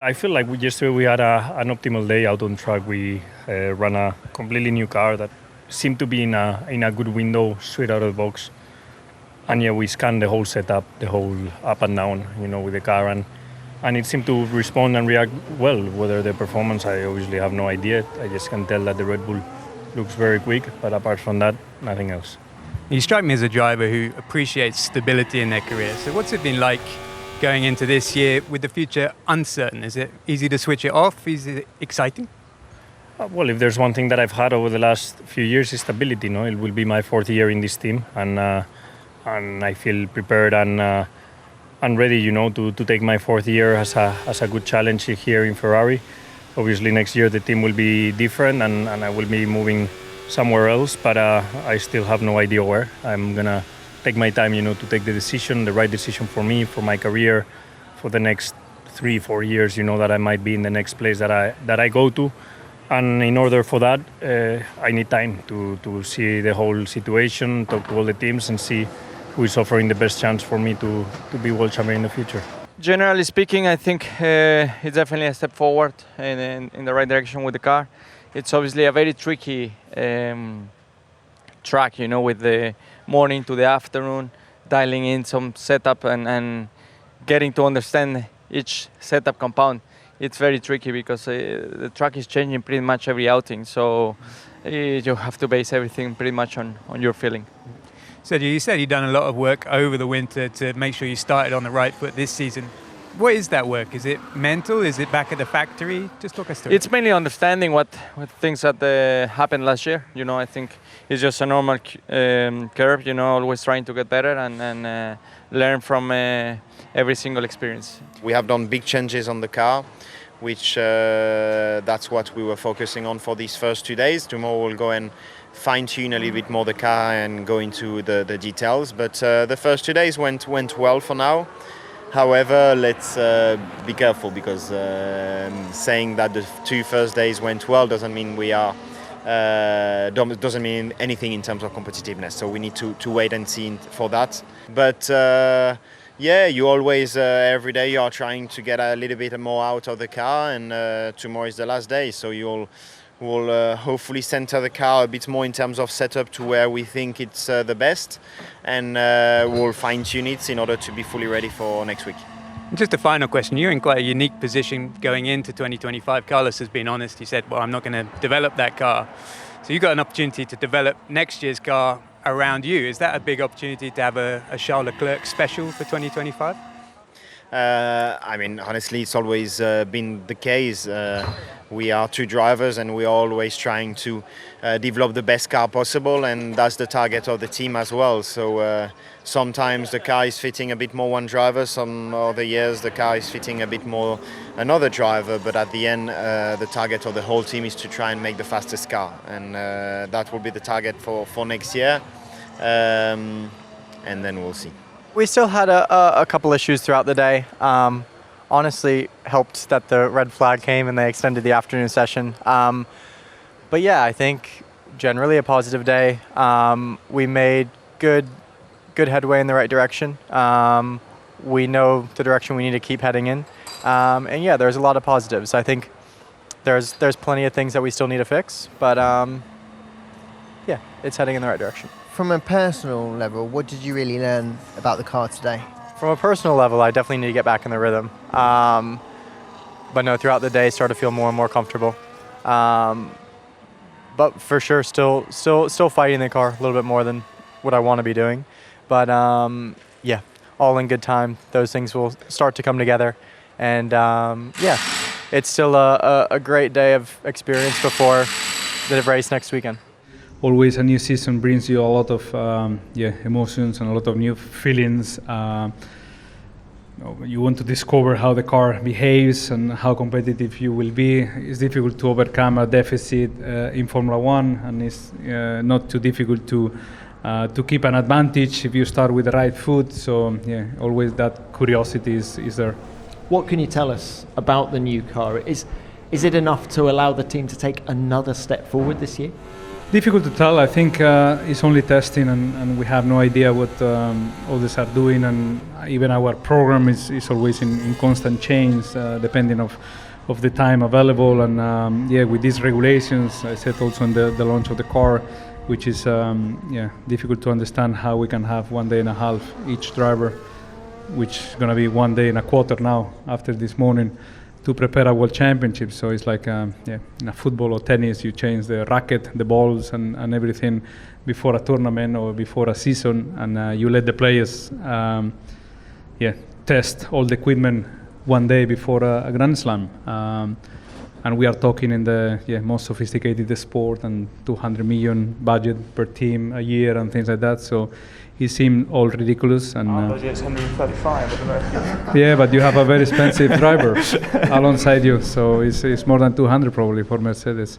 I feel like yesterday we had an optimal day out on track. We ran a completely new car that seemed to be in a good window, straight out of the box. And yeah, we scanned the whole setup, the whole up and down, with the car, and it seemed to respond and react well. Whether the performance, I obviously have no idea. I just can tell that the Red Bull looks very quick, but apart from that, nothing else. You strike me as a driver who appreciates stability in their career. So what's it been like going into this year with the future uncertain? Is it easy to switch it off? Is it exciting? Well, if there's one thing that I've had over the last few years is stability. It will be my fourth year in this team, and I feel prepared and ready, to take my fourth year as a good challenge here in Ferrari. Obviously, next year the team will be different, and I will be moving somewhere else, but I still have no idea where. I'm gonna take my time, to take the right decision for me, for my career, for the next 3-4 years, that I might be in the next place that I go to. And in order for that, I need time to see the whole situation, talk to all the teams, and see who is offering the best chance for me to be world champion in the future. Generally speaking, I think it's definitely a step forward in the right direction with the car. It's obviously a very tricky track, with the morning to the afternoon, dialing in some setup and getting to understand each setup compound. It's very tricky because the track is changing pretty much every outing, so you have to base everything pretty much on your feeling. So you said you've done a lot of work over the winter to make sure you started on the right foot this season. What is that work? Is it mental? Is it back at the factory? Just talk us through. It's mainly understanding what things that happened last year. I think it's just a normal curve. Always trying to get better and learn from every single experience. We have done big changes on the car, which that's what we were focusing on for these first 2 days. Tomorrow we'll go and fine-tune a little bit more the car and go into the details. But the first 2 days went well for now. However, let's be careful, because saying that the 2 first days went well doesn't mean doesn't mean anything in terms of competitiveness. So we need to wait and see for that. But you always every day you are trying to get a little bit more out of the car, and tomorrow is the last day. So we'll hopefully center the car a bit more in terms of setup to where we think it's the best, and we'll fine-tune it in order to be fully ready for next week. Just a final question. You're in quite a unique position going into 2025. Carlos has been honest. He said, well, I'm not going to develop that car. So you've got an opportunity to develop next year's car around you. Is that a big opportunity to have a Charles Leclerc special for 2025? Honestly, it's always been the case. We are two drivers, and we are always trying to develop the best car possible, and that's the target of the team as well. So sometimes the car is fitting a bit more one driver, some other years the car is fitting a bit more another driver, but at the end the target of the whole team is to try and make the fastest car, and that will be the target for next year, and then we'll see. We still had a couple issues throughout the day. Honestly, helped that the red flag came and they extended the afternoon session. But yeah, I think generally a positive day. We made good headway in the right direction. We know the direction we need to keep heading in. And yeah, there's a lot of positives. I think there's plenty of things that we still need to fix, but yeah, it's heading in the right direction. From a personal level, what did you really learn about the car today? From a personal level, I definitely need to get back in the rhythm. But no, throughout the day, start to feel more and more comfortable. But for sure, still fighting the car a little bit more than what I want to be doing. But yeah, all in good time. Those things will start to come together. And yeah, it's still a great day of experience before the race next weekend. Always a new season brings you a lot of emotions and a lot of new feelings. You want to discover how the car behaves and how competitive you will be. It's difficult to overcome a deficit in Formula One, and it's not too difficult to keep an advantage if you start with the right foot. So yeah, always that curiosity is there. What can you tell us about the new car? Is it enough to allow the team to take another step forward this year? Difficult to tell. I think it's only testing, and we have no idea what others are doing, and even our program is always in constant change, depending of the time available. And with these regulations, I said also in the launch of the car, which is difficult to understand how we can have 1 day and a half each driver, which is going to be 1 day and a quarter now after this morning, to prepare a world championship. So it's like in a football or tennis, you change the racket, the balls, and everything before a tournament or before a season, and you let the players test all the equipment 1 day before a Grand Slam. And we are talking in the most sophisticated sport, and 200 million budget per team a year and things like that. So it seemed all ridiculous. And our budget's 135 at the moment. Yeah, but you have a very expensive driver alongside you, so it's more than 200 probably for Mercedes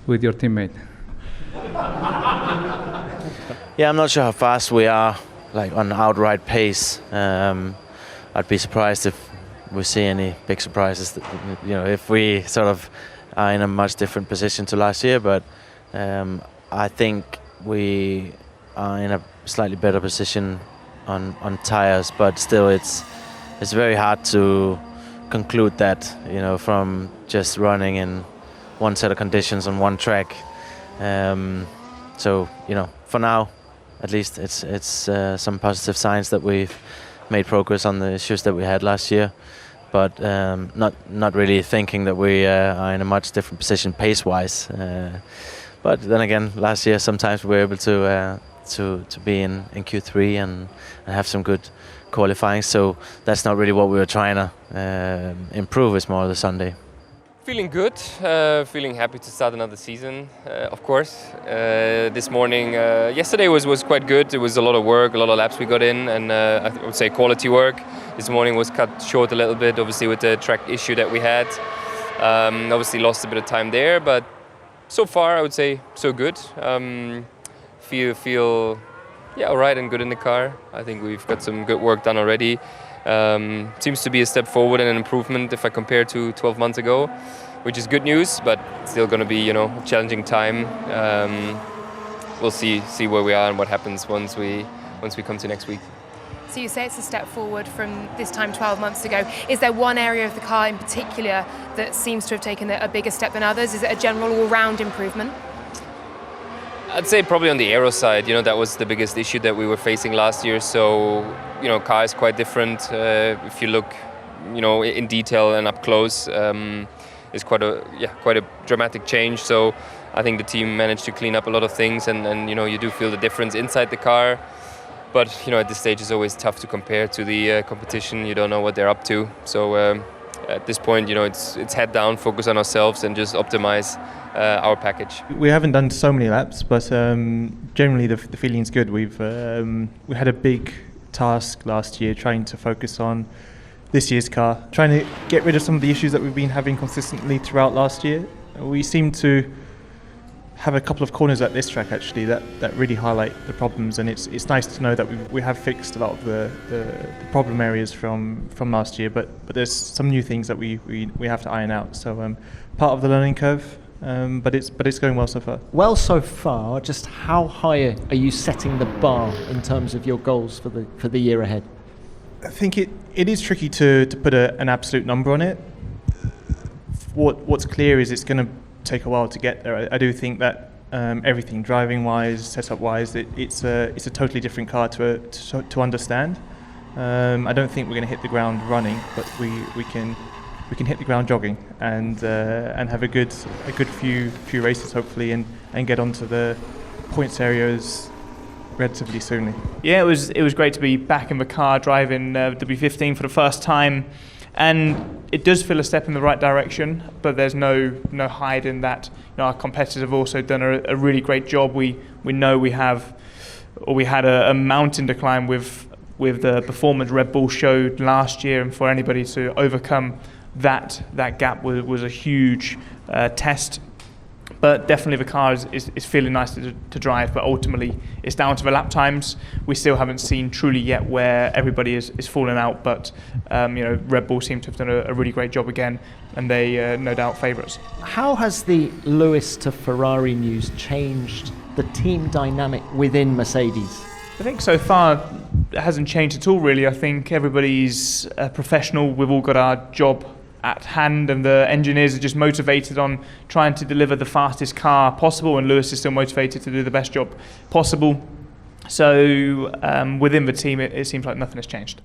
with your teammate. Yeah, I'm not sure how fast we are, like on outright pace. I'd be surprised if we see any big surprises. If we sort of are in a much different position to last year, but I think we are in a slightly better position on tires, but still it's very hard to conclude that, from just running in one set of conditions on one track. So for now at least it's some positive signs that we've made progress on the issues that we had last year, but not really thinking that we are in a much different position pace wise. But then again, last year sometimes we were able to be in Q3 and have some good qualifying, so that's not really what we were trying to improve. It's more the Sunday. Feeling good, feeling happy to start another season, of course. This morning, yesterday was quite good. It was a lot of work, a lot of laps we got in, and I would say quality work. This morning was cut short a little bit, obviously with the track issue that we had. Obviously lost a bit of time there, but so far I would say so good. Feel all right and good in the car. I think we've got some good work done already. Seems to be a step forward and an improvement if I compare to 12 months ago, which is good news, but still going to be a challenging time. We'll see where we are and what happens once we come to next week. So you say it's a step forward from this time 12 months ago. Is there one area of the car in particular that seems to have taken a bigger step than others? Is it a general all-round improvement? I'd say probably on the aero side, that was the biggest issue that we were facing last year. So, car is quite different. If you look, in detail and up close, it's quite a dramatic change. So I think the team managed to clean up a lot of things, and you do feel the difference inside the car. But at this stage, it's always tough to compare to the competition. You don't know what they're up to. So at this point, it's head down, focus on ourselves, and just optimize our package. We haven't done so many laps, but generally the feeling's good. We had a big task last year trying to focus on this year's car, trying to get rid of some of the issues that we've been having consistently throughout last year. We seem to have a couple of corners at this track actually that really highlight the problems, and it's nice to know that we have fixed a lot of the problem areas from last year, but there's some new things that we have to iron out. So part of the learning curve. But it's going well so far. Well so far. Just how high are you setting the bar in terms of your goals for the year ahead? I think it is tricky to put an absolute number on it. What's clear is it's going to take a while to get there. I do think that everything, driving wise, setup wise, it's a totally different car to understand. I don't think we're going to hit the ground running, but we can hit the ground jogging and have a good few races hopefully and get onto the points areas relatively soon. Yeah, it was great to be back in the car driving W15 for the first time, and it does feel a step in the right direction, but there's no hiding that our competitors have also done a really great job. We know we had a mountain to climb with the performance Red Bull showed last year, and for anybody to overcome that gap was a huge test. But definitely the car is feeling nice to drive, but ultimately it's down to the lap times. We still haven't seen truly yet where everybody is falling out, but Red Bull seem to have done a really great job again, and they no doubt favourites. How has the Lewis to Ferrari news changed the team dynamic within Mercedes? I think so far it hasn't changed at all really. I think everybody's professional, we've all got our job at hand, and the engineers are just motivated on trying to deliver the fastest car possible, and Lewis is still motivated to do the best job possible. So within the team it seems like nothing has changed.